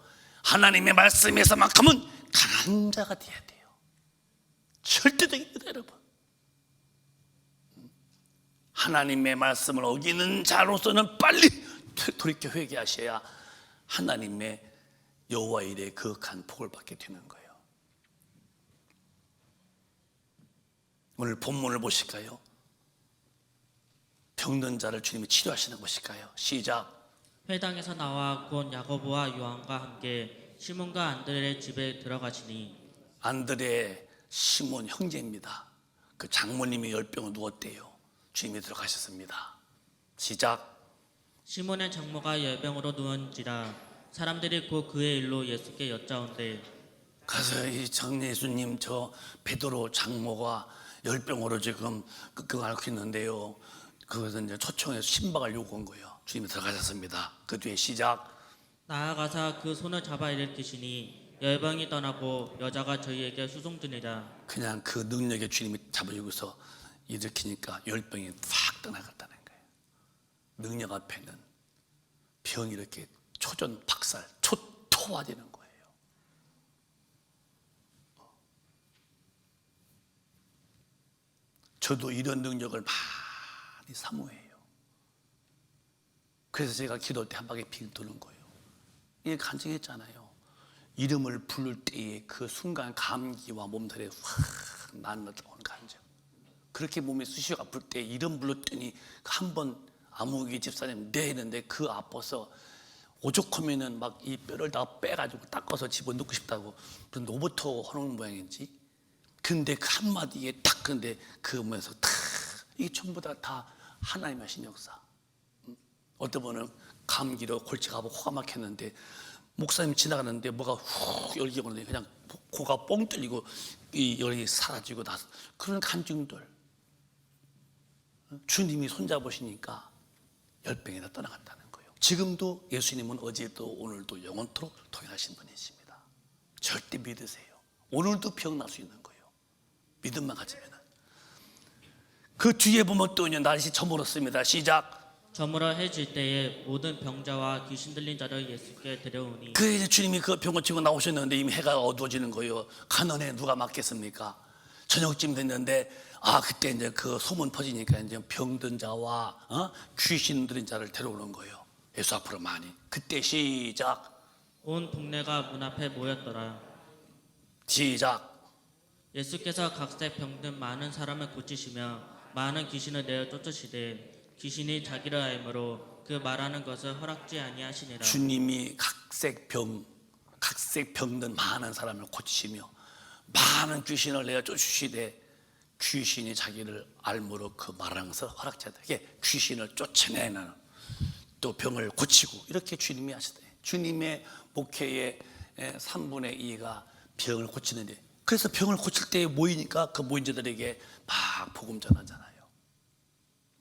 하나님의 말씀에서만큼은 강한 자가 되어야 돼요. 절대적입니다, 여러분. 하나님의 말씀을 어기는 자로서는 빨리 돌이켜 회개하셔야 하나님의 여호와 일의 거룩한 복을 받게 되는 거예요. 오늘 본문을 보실까요? 병든 자를 주님이 치료하시는 것일까요? 시작. 회당에서 나와 곧 야고보와 요한과 함께 시몬과 안드레의 집에 들어가시니 안드레 시몬 형제입니다. 그 장모님이 열병을 누웠대요. 주님이 들어가셨습니다. 시작. 시몬의 장모가 열병으로 누운지라 사람들이 곧 그의 일로 예수께 여짜온대 가서 이 장예수님 저 베드로 장모가 열병으로 지금 끙끙 앓고 있는데요. 그것은 이제 초청해서 신방을 요구한 거예요. 주님이 들어가셨습니다. 그 뒤에 시작. 나아가사 그 손을 잡아 일으키시니 열병이 떠나고 여자가 저희에게 수송드니라. 그냥 그 능력에 주님이 잡아주고서 일으키니까 열병이 팍 떠나갔다는 거예요. 능력 앞에는 병이 이렇게 초전박살, 초토화되는 거예요. 저도 이런 능력을 많이 사모해요. 그래서 제가 기도할 때 한 방에 빙 도는 거예요. 이게 간증했잖아요. 이름을 부를 때의 그 순간 감기와 몸살에 확 날라오는 감정. 그렇게 몸이 쑤시고 아플 때 이름 불렀더니 한 번 아무개 집사님 네 했는데 그 아파서 오죽하면은 막 이 뼈를 다 빼가지고 닦아서 집어넣고 싶다고 무슨 노부터 하는 모양인지. 근데 그 한마디에 딱 근데 그 몸에서 탁 이게 전부 다 하나님 하신 역사. 어떤 분은 감기로 골치가 아프고 코가 막혔는데 목사님 지나가는데 뭐가 훅 열기 오는데 그냥 코가 뻥 뚫리고 이 열이 사라지고 나서 그런 간증들 주님이 손잡으시니까 열병이 다 떠나갔다는 거예요. 지금도 예수님은 어제도 오늘도 영원토록 동행하신 분이십니다. 절대 믿으세요. 오늘도 병 날 수 있는 거예요. 믿음만 가지면. 그 뒤에 보면 또 날씨 저물었습니다. 시작. 저물어 해질 때에 모든 병자와 귀신 들린 자를 예수께 데려오니 그 이제 주님이 그 병을 치고 나오셨는데 이미 해가 어두워지는 거예요. 가난에 누가 맞겠습니까? 저녁쯤 됐는데 그때 이제 그 소문 퍼지니까 이제 병든 자와 귀신 들린 자를 데려오는 거예요. 예수 앞으로 많이. 그때 시작. 온 동네가 문 앞에 모였더라. 시작. 예수께서 각색 병든 많은 사람을 고치시며 많은 귀신을 내어 쫓으시되 귀신이 자기를 알므로 그 말하는 것을 허락지 아니하시니라. 주님이 각색 병든 많은 사람을 고치시며 많은 귀신을 내어 쫓으시되 귀신이 자기를 알므로 그 말하는 것을 허락지 않다. 이게 귀신을 쫓아내는 또 병을 고치고 이렇게 주님이 하시대. 주님의 목회의 3분의 2가 병을 고치는데 그래서 병을 고칠 때 모이니까 그 모인 자들에게 막 복음 전하잖아요.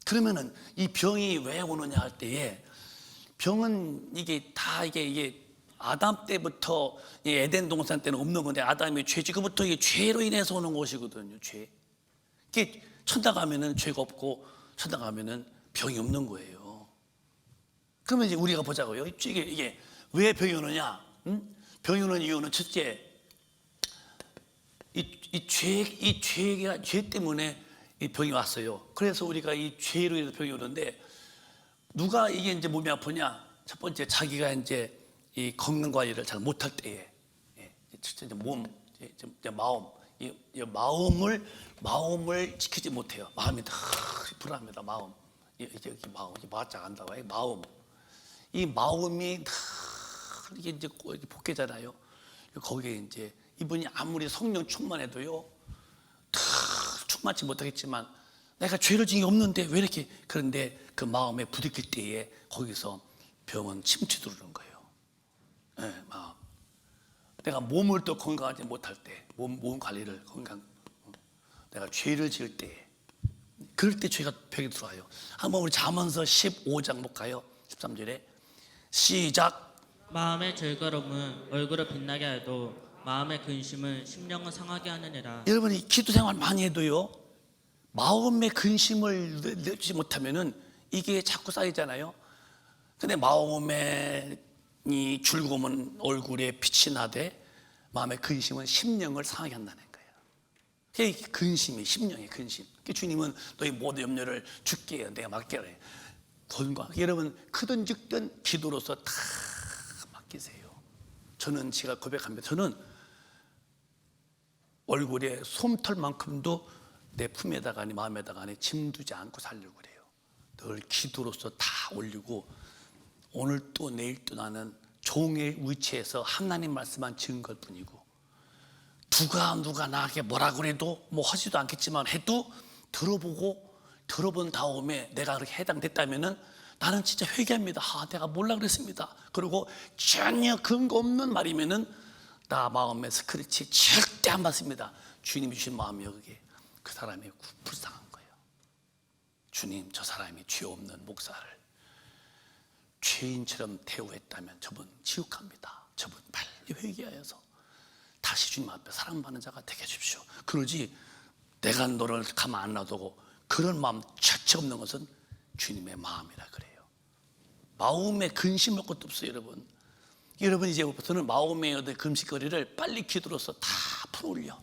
그러면은 이 병이 왜 오느냐 할 때에 병은 이게 다 이게 아담 때부터 에덴 동산 때는 없는 건데 아담이 죄 지금부터 이게 죄로 인해서 오는 것이거든요. 죄. 이게 천당 가면은 죄가 없고 천당 가면은 병이 없는 거예요. 그러면 이제 우리가 보자고요. 이게 왜 병이 오느냐? 병이 오는 이유는 첫째 죄 때문에 이 병이 왔어요. 그래서 우리가 이 죄로 인해서 병이 오는데 누가 이게 이제 몸이 아프냐? 첫 번째 자기가 이제 이 건강 관리를 잘 못할 때에 첫째 이제 마음을 지키지 못해요. 마음이 다 불안합니다. 마음 이게 마음 이게 맞자 간다고 마음 이 마음이 다 이게 이제 복개잖아요. 거기에 이제 이분이 아무리 성령 충만해도요. 충만치 못하겠지만 내가 죄를 지은 게 없는데 왜 이렇게 그런데 그 마음에 부딪힐 때에 거기서 병은 침체 들어오는 거예요. 네, 마음. 내가 몸을 또 건강하지 못할 때, 몸 관리를 내가 죄를 지을 때, 그럴 때 죄가 벽에 들어와요. 한번 우리 잠언서 15장 볼까요? 13절에 시작. 마음의 즐거움은 얼굴을 빛나게 하여도 마음의 근심은 심령을 상하게 하느니라. 여러분 이 기도 생활 많이 해도요, 마음의 근심을 내주지 못하면은 이게 자꾸 쌓이잖아요. 근데 마음의 이 즐거움은 얼굴에 빛이 나되 마음의 근심은 심령을 상하게 한다는 거예요. 그게 근심이 심령의 근심. 주님은 너희 모든 염려를 주께 해요. 내가 맡게 해. 건강. 여러분 크든 작든 기도로서 다 맡기세요. 저는 제가 고백합니다. 저는 얼굴에 솜털만큼도 내 품에다가 아니 마음에다가 아니 짐두지 않고 살려고 그래요. 늘 기도로서 다 올리고 오늘 또 내일 또 나는 종의 위치에서 하나님 말씀만 증거할 뿐이고 누가 나에게 뭐라 그래도 뭐 하지도 않겠지만 해도 들어본 다음에 내가 그렇게 해당됐다면은 나는 진짜 회개합니다. 내가 몰라 그랬습니다. 그리고 전혀 근거 없는 말이면은 나 마음의 스크래치 절대 안 받습니다. 주님이 주신 마음이요 그게. 그 사람이 불쌍한 거예요. 주님 저 사람이 죄 없는 목사를 죄인처럼 대우했다면 저분 지옥합니다. 저분 빨리 회개하여서 다시 주님 앞에 사랑받는 자가 되게 해주십시오. 그러지 내가 너를 가만 안 놔두고 그런 마음 자체 없는 것은 주님의 마음이라 그래요. 마음에 근심할 것도 없어요. 여러분 이제부터는 마음의 어떤 금식거리를 빨리 기도로서 다 풀어올려.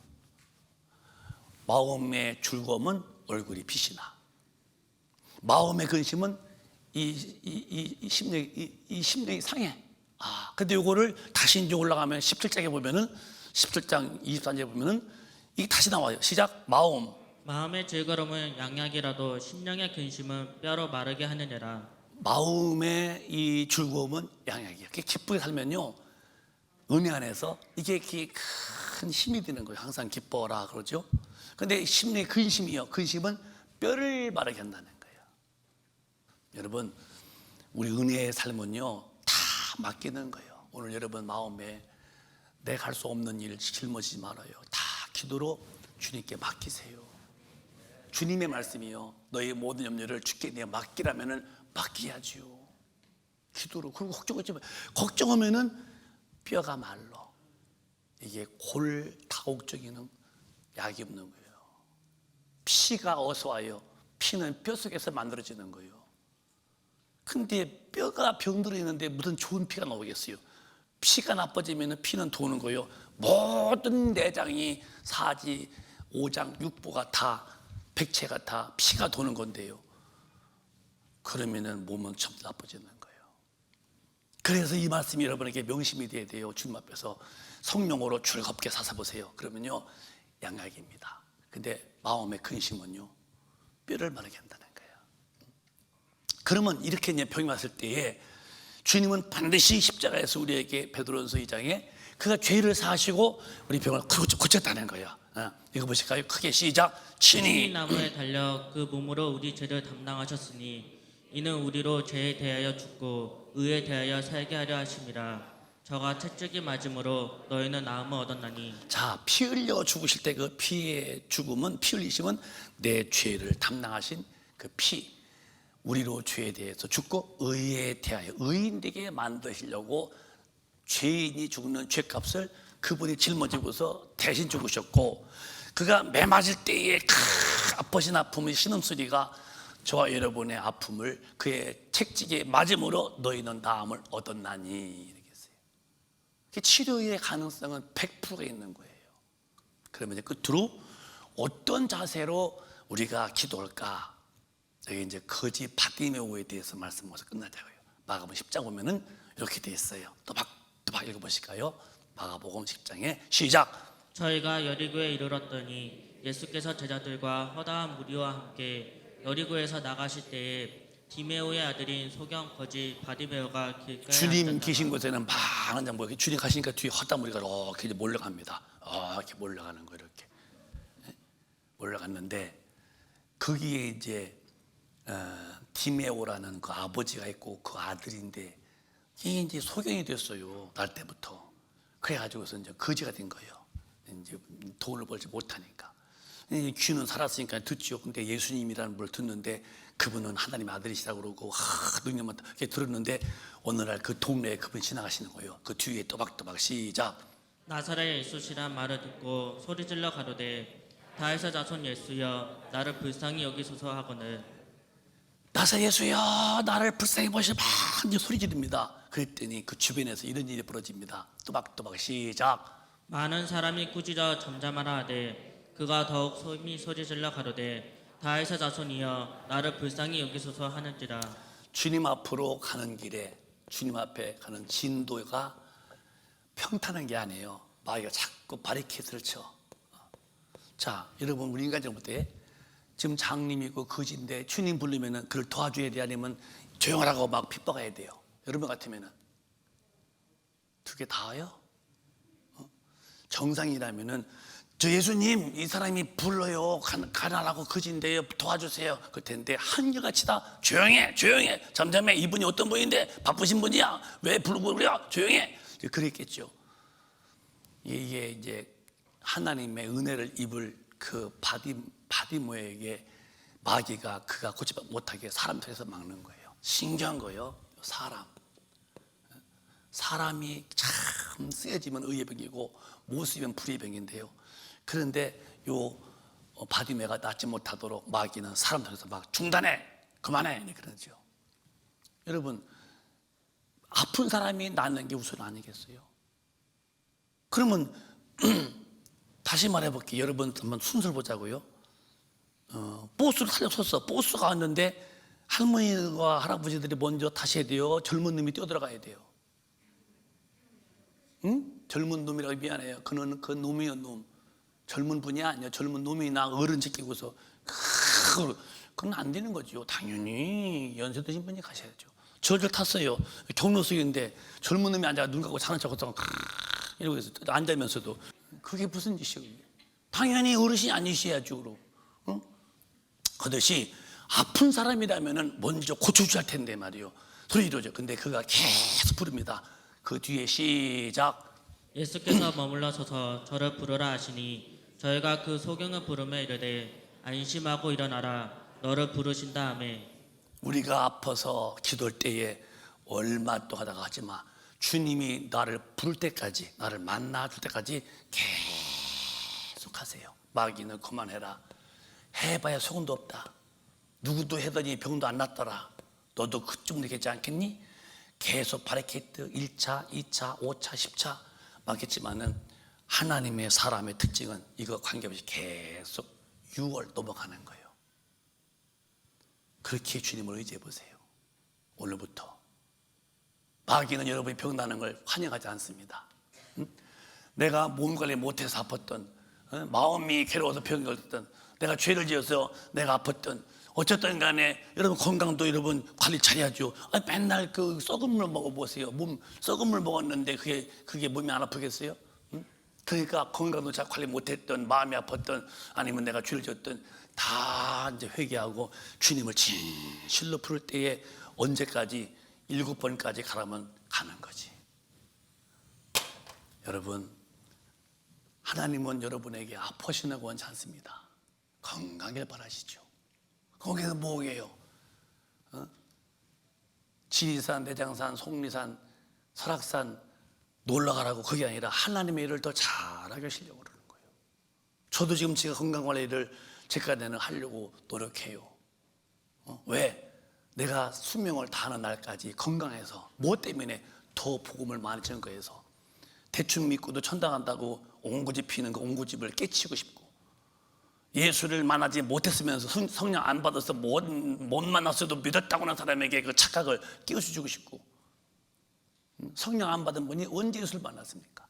마음의 즐거움은 얼굴이 빛이 나. 마음의 근심은 이 심령이 상해. 근데 이거를 다시 이제 올라가면 17장에 보면은 17장 24절에 보면은 이게 다시 나와요. 시작. 마음의 즐거움은 양약이라도 심령의 근심은 뼈로 마르게 하느니라. 마음의 이 즐거움은 양약이에요. 기쁘게 살면요 은혜 안에서 이게 큰 힘이 되는 거예요. 항상 기뻐라 그러죠. 근데 심령의 근심이요. 근심은 뼈를 마르게 한다는 거예요. 여러분 우리 은혜의 삶은요 다 맡기는 거예요. 오늘 여러분 마음에 내가 할 수 없는 일 짊어지지 말아요. 다 기도로 주님께 맡기세요. 주님의 말씀이요 너의 모든 염려를 주께 내가 맡기라면은 맡겨야지요. 기도로. 그리고 걱정하면은 뼈가 말라. 이게 다곡적이는 약이 없는 거예요. 피가 어디서 와요? 피는 뼈 속에서 만들어지는 거예요. 근데 뼈가 병들어 있는데 무슨 좋은 피가 나오겠어요? 피가 나빠지면 피는 도는 거예요. 모든 내장이 사지, 오장, 육부가 다 백체가 다 피가 도는 건데요. 그러면은 몸은 전부 나빠지는 거예요. 그래서 이 말씀이 여러분에게 명심이 돼야 돼요. 주님 앞에서 성령으로 즐겁게 사서보세요. 그러면요 양약입니다. 근데 마음의 근심은요 뼈를 마르게 한다는 거예요. 그러면 이렇게 이제 병이 왔을 때에 주님은 반드시 십자가에서 우리에게 베드로전서 2장에 그가 죄를 사하시고 우리 병을 고쳤다는 거예요. 이거 보실까요? 크게 시작. 친히 나무에 달려 그 몸으로 우리 죄를 담당하셨으니 이는 우리로 죄에 대하여 죽고 의에 대하여 살게 하려 하심이라. 저가 채찍이 맞음으로 너희는 나음을 얻었나니. 자, 피 흘려 죽으실 때 그 피의 죽음은 피 흘리심은 내 죄를 담당하신 그 피. 우리로 죄에 대해서 죽고 의에 대하여 의인 되게 만드시려고 죄인이 죽는 죄값을 그분이 짊어지고서 대신 죽으셨고 그가 매 맞을 때에 아프신 아픔의 신음소리가 저와 여러분의 아픔을 그의 책찍에 맞음으로 너희는 나음을 얻었나니 이렇게 했어요. 치료의 가능성은 100%가 있는 거예요. 그러면 이제 끝으로 어떤 자세로 우리가 기도할까? 여기 이제 거지 바디메오에 대해서 말씀하면서 끝나자고요. 마가복음 10장 보면은 이렇게 돼 있어요. 또박 읽어보실까요? 마가복음 10장에 시작. 저희가 여리고에 이르렀더니 예수께서 제자들과 허다한 무리와 함께 여리고에서 나가실 때에 디메오의 아들인 소경 거지 바디메오가 길가에 주님 계신 곳에는 많은 장 보이게 주님 가시니까 뒤에 허다한 무리가 이렇게 이제 몰려갑니다. 이렇게 몰려가는 거 이렇게 몰려갔는데 거기에 이제 디메오라는 그 아버지가 있고 그 아들인데 이게 이제 소경이 됐어요. 날 때부터. 그래가지고서 이제 거지가 된 거예요. 이제 돈을 벌지 못하니까. 귀는 살았으니까 듣죠. 근데 예수님이라는 분을 듣는데 그분은 하나님의 아들이시라고 그러고 능력만 이렇게 들었는데 어느 날 그 동네에 그분이 지나가시는 거예요. 그 뒤에 또박또박 시작. 나사렛 예수시란 말을 듣고 소리질러 가로되 다윗의 자손 예수여 나를 불쌍히 여기소서 하거늘 나사 예수여 나를 불쌍히 보시라 이제 소리 지릅니다. 그랬더니 그 주변에서 이런 일이 벌어집니다. 또박또박 시작. 많은 사람이 꾸짖어 잠잠하라 하되 그가 더욱 소임히 소리질러 가로되 다윗의 자손이여 나를 불쌍히 여기소서 하는지라. 주님 앞으로 가는 길에 주님 앞에 가는 진도가 평탄한 게 아니에요. 마귀가 자꾸 바리케이트를 쳐. 자, 여러분 우리 인간적으로 볼 때 지금 장님이고 거지인데 주님 부르면은 그를 도와줘야 돼 아니면 조용하라고 막 핍박해야 돼요. 여러분 같으면은 두 개 다요? 정상이라면은 저 예수님 이 사람이 불러요 가난하고 거지인데요 도와주세요 그럴 텐데 한결같이 다 조용해 잠잠해 이분이 어떤 분인데 바쁘신 분이야 왜 부르고 그래요 조용해 그랬겠죠. 이게 이제 하나님의 은혜를 입을 그 바디모에게 마귀가 그가 고치 못하게 사람 통해서 막는 거예요. 신기한 거예요. 사람이 참 쓰여지면 의의 병이고 못 쓰면 불의 병인데요. 그런데 요 바디메가 낫지 못하도록 마귀는 사람 통해서 막 중단해 그만해 그러죠. 여러분 아픈 사람이 낫는 게 우선 아니겠어요? 그러면 다시 말해볼게요. 여러분 한번 순서를 보자고요. 보스를 살려줬어. 보스가 왔는데 할머니와 할아버지들이 먼저 타셔야 돼요. 젊은 놈이 뛰어들어가야 돼요. 응? 젊은 놈이라고 미안해요. 그는 그 놈이요 놈. 젊은 분이 아니야. 젊은 놈이나 어른 제끼고서 그건 안 되는 거죠. 당연히 연세 드신 분이 가셔야죠. 저를 탔어요. 경로석인데 젊은 놈이 앉아 눈 감고 자는 척하고 이러고 있어. 앉으면서도 그게 무슨 짓이에요? 당연히 어르신이 아니셔야죠. 그럼. 응? 그것이 아픈 사람이라면 먼저 고쳐줘야 할 텐데 말이요. 소리 이러죠. 근데 그가 계속 부릅니다. 그 뒤에 시작. 예수께서 머물러 서서 저를 부르라 하시니 저희가 그 소경을 부르며 이르되 안심하고 일어나라 너를 부르신다 하매. 우리가 아파서 기도할 때에 얼마 또 하다가 하지 마. 주님이 나를 부를 때까지 나를 만나줄 때까지 계속 하세요. 마귀는 그만해라. 해봐야 소금도 없다. 누구도 해더니 병도 안 낫더라. 너도 그쯤 되겠지 않겠니? 계속 바리케이트 1차, 2차, 5차, 10차 맞겠지만은 하나님의 사람의 특징은 이거 관계없이 계속 6월 넘어가는 거예요. 그렇게 주님을 의지해 보세요. 오늘부터. 마귀는 여러분이 병 나는 걸 환영하지 않습니다. 응? 내가 몸 관리 못해서 아팠던 마음이 괴로워서 병이 걸렸던 내가 죄를 지어서 내가 아팠던 어쨌든 간에 여러분 건강도 여러분 관리 잘해야죠. 맨날 그 썩은 물 먹어보세요. 몸 썩은 물 먹었는데 그게 몸이 안 아프겠어요? 응? 그러니까 건강도 잘 관리 못했던 마음이 아팠던 아니면 내가 죄를 지었던 다 이제 회개하고 주님을 진실로 부를 때에 언제까지 7번까지 가라면 가는 거지. 여러분 하나님은 여러분에게 아프시는 거 원치 않습니다. 건강을 바라시죠. 거기서 뭐예요? 지리산, 내장산, 속리산, 설악산 놀러가라고 그게 아니라 하나님의 일을 더 잘하게 하시려고 그러는 거예요. 저도 지금 제가 건강관리를 제가 내는 하려고 노력해요. 왜? 내가 수명을 다하는 날까지 건강해서 뭐 때문에 더 복음을 많이 전거해서 대충 믿고도 천당한다고 옹고집 피는 그 옹고집을 깨치고 싶고 예수를 만나지 못했으면서 성령 안 받아서 못 만났어도 믿었다고 하는 사람에게 그 착각을 끼워주고 싶고 성령 안 받은 분이 언제 예수를 만났습니까?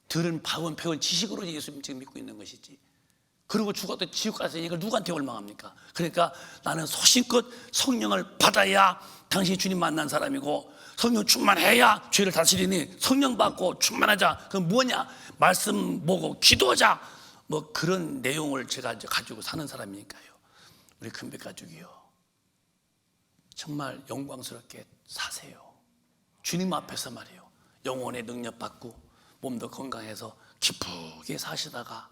들은 박은 배운 지식으로 예수 지금 믿고 있는 것이지. 그리고 죽어도 지옥 갔으니 이걸 누구한테 원망합니까? 그러니까 나는 소신껏 성령을 받아야 당신이 주님 만난 사람이고 성령 충만해야 죄를 다스리니 성령 받고 충만하자. 그럼 뭐냐? 말씀 보고 기도하자. 뭐 그런 내용을 제가 이제 가지고 사는 사람이니까요. 우리 큰배 가족이요. 정말 영광스럽게 사세요. 주님 앞에서 말이에요, 영혼의 능력 받고 몸도 건강해서 기쁘게 사시다가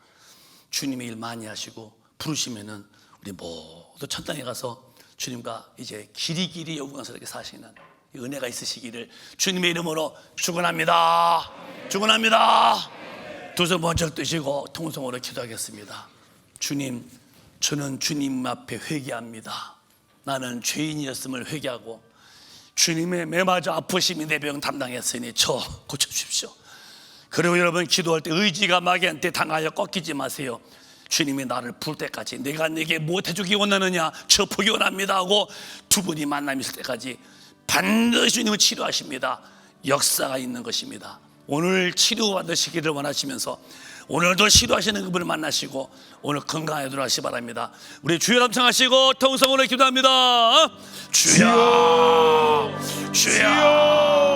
주님의 일 많이 하시고 부르시면은 우리 모두 천당에 가서 주님과 이제 길이길이 영광스럽게 사시는 이 은혜가 있으시기를 주님의 이름으로 축원합니다. 축원합니다. 두 손 번쩍 뜨시고 통성으로 기도하겠습니다. 주님, 저는 주님 앞에 회개합니다. 나는 죄인이었음을 회개하고 주님의 매맞아 아프심이 내 병 담당했으니 저 고쳐주십시오. 그리고 여러분 기도할 때 의지가 마귀한테 당하여 꺾이지 마세요. 주님이 나를 부를 때까지 내가 내게 무엇 해주기 원하느냐, 저 보기 원합니다 하고 두 분이 만남이 있을 때까지 반드시 주님은 치료하십니다. 역사가 있는 것입니다. 오늘 치료받으시기를 원하시면서 오늘도 치료하시는 그분을 만나시고 오늘 건강하도록 하시기 바랍니다. 우리 주여 함청하시고 통성으로 기도합니다. 주여, 주여.